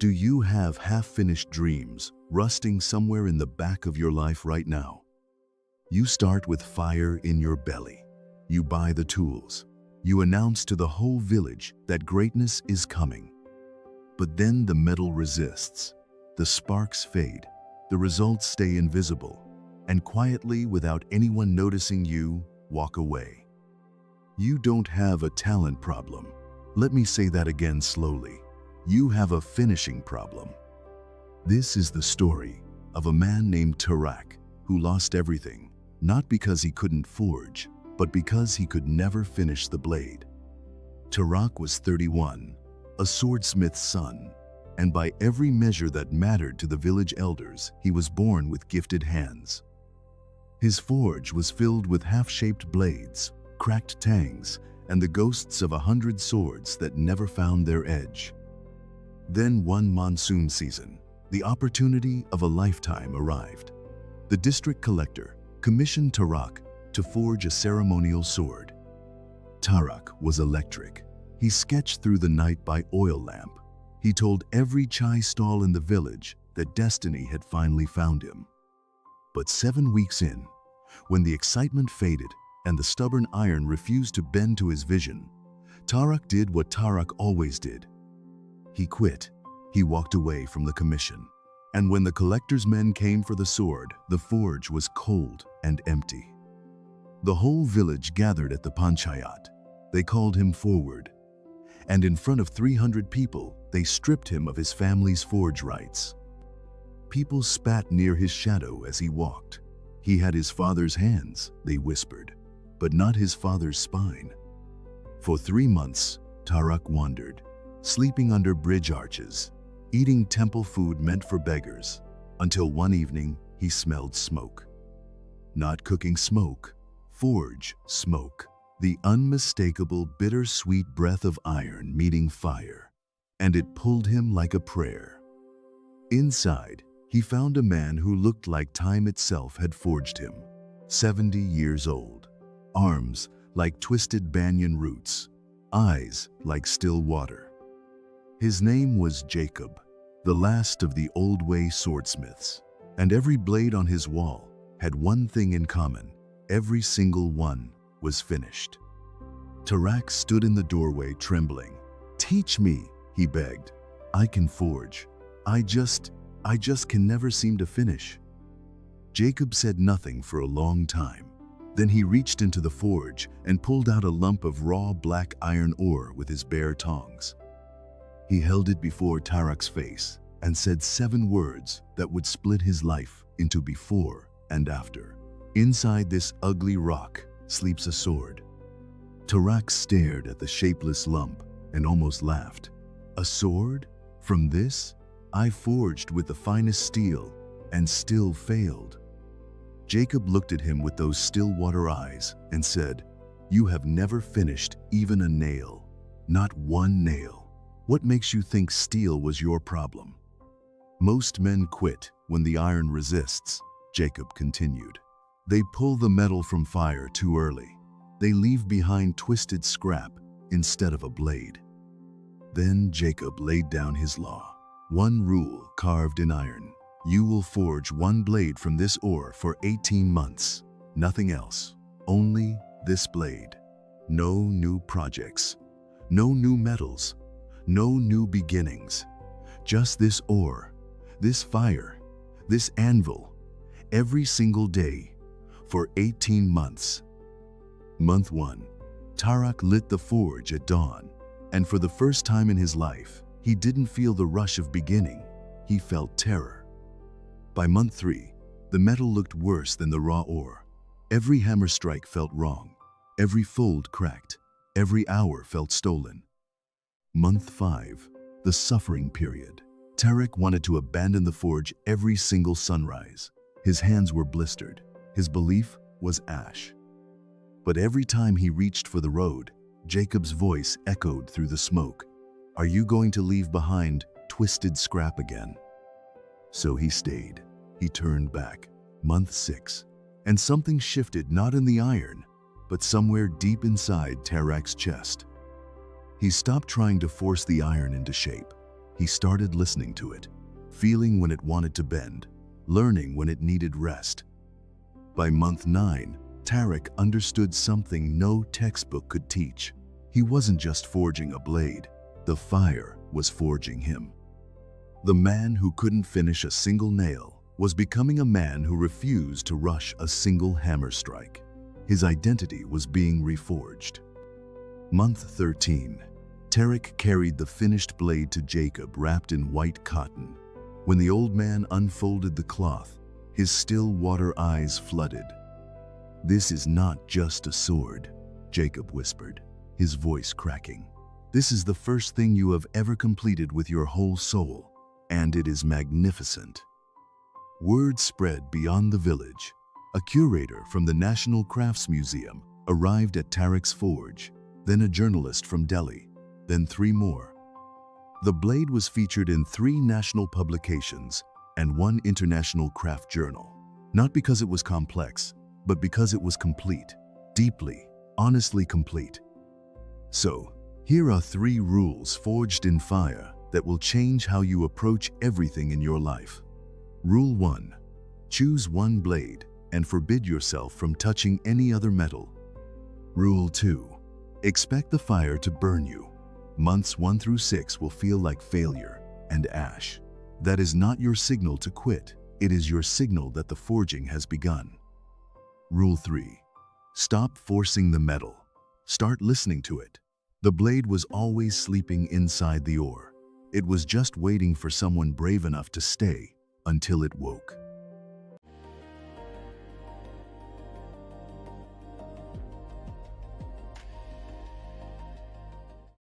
Do you have half-finished dreams rusting somewhere in the back of your life right now? You start with fire in your belly. You buy the tools. You announce to the whole village that greatness is coming. But then the metal resists. The sparks fade. The results stay invisible. And quietly, without anyone noticing, you walk away. You don't have a talent problem. Let me say that again slowly. You have a finishing problem. This is the story of a man named Tarak who lost everything, not because he couldn't forge, but because he could never finish the blade. Tarak was 31, a swordsmith's son, and by every measure that mattered to the village elders, he was born with gifted hands. His forge was filled with half-shaped blades, cracked tangs, and the ghosts of 100 swords that never found their edge. Then one monsoon season, the opportunity of a lifetime arrived. The district collector commissioned Tarak to forge a ceremonial sword. Tarak was electric. He sketched through the night by oil lamp. He told every chai stall in the village that destiny had finally found him. But 7 weeks in, when the excitement faded and the stubborn iron refused to bend to his vision, Tarak did what Tarak always did. He quit. He walked away from the commission. And when the collector's men came for the sword, the forge was cold and empty. The whole village gathered at the panchayat. They called him forward. And in front of 300 people, they stripped him of his family's forge rights. People spat near his shadow as he walked. He had his father's hands, they whispered, but not his father's spine. For 3 months, Tarak wandered, sleeping under bridge arches, eating temple food meant for beggars, until one evening he smelled smoke. Not cooking smoke, forge smoke, the unmistakable bittersweet breath of iron meeting fire, and it pulled him like a prayer. Inside, he found a man who looked like time itself had forged him, 70 years old, arms like twisted banyan roots, eyes like still water. His name was Jacob, the last of the old-way swordsmiths, and every blade on his wall had one thing in common. Every single one was finished. Tarak stood in the doorway trembling. "Teach me," he begged. "I can forge. I just can never seem to finish." Jacob said nothing for a long time. Then he reached into the forge and pulled out a lump of raw black iron ore with his bare tongs. He held it before Tarak's face and said 7 words that would split his life into before and after. "Inside this ugly rock sleeps a sword." Tarak stared at the shapeless lump and almost laughed. "A sword? From this? I forged with the finest steel and still failed." Jacob looked at him with those still water eyes and said, "You have never finished even a nail. Not one nail. What makes you think steel was your problem?" "Most men quit when the iron resists," Jacob continued. "They pull the metal from fire too early. They leave behind twisted scrap instead of a blade." Then Jacob laid down his law. One rule carved in iron. You will forge 1 blade from this ore for 18 months. Nothing else. Only this blade. No new projects. No new metals. No new beginnings. Just this ore, this fire, this anvil, every single day, for 18 months. Month 1. Tarak lit the forge at dawn, and for the first time in his life, he didn't feel the rush of beginning. He felt terror. By month 3, the metal looked worse than the raw ore. Every hammer strike felt wrong. Every fold cracked. Every hour felt stolen. Month 5, the suffering period. Tarak wanted to abandon the forge every single sunrise. His hands were blistered. His belief was ash. But every time he reached for the road, Jacob's voice echoed through the smoke. "Are you going to leave behind twisted scrap again?" So he stayed. He turned back. Month 6. And something shifted, not in the iron, but somewhere deep inside Tarak's chest. He stopped trying to force the iron into shape. He started listening to it, feeling when it wanted to bend, learning when it needed rest. By month 9, Tarak understood something no textbook could teach. He wasn't just forging a blade, the fire was forging him. The man who couldn't finish a single nail was becoming a man who refused to rush a single hammer strike. His identity was being reforged. Month 13. Tarak carried the finished blade to Jacob wrapped in white cotton. When the old man unfolded the cloth, his still water eyes flooded. "This is not just a sword," Jacob whispered, his voice cracking. "This is the first thing you have ever completed with your whole soul, and it is magnificent." Word spread beyond the village. A curator from the National Crafts Museum arrived at Tarak's forge, then a journalist from Delhi, then 3 more. The blade was featured in 3 national publications and 1 international craft journal, not because it was complex, but because it was complete, deeply, honestly complete. So, here are 3 rules forged in fire that will change how you approach everything in your life. Rule 1. Choose one blade and forbid yourself from touching any other metal. Rule 2. Expect the fire to burn you. Months 1 through 6 will feel like failure and ash. That is not your signal to quit. It is your signal that the forging has begun. Rule 3. Stop forcing the metal. Start listening to it. The blade was always sleeping inside the ore. It was just waiting for someone brave enough to stay until it woke.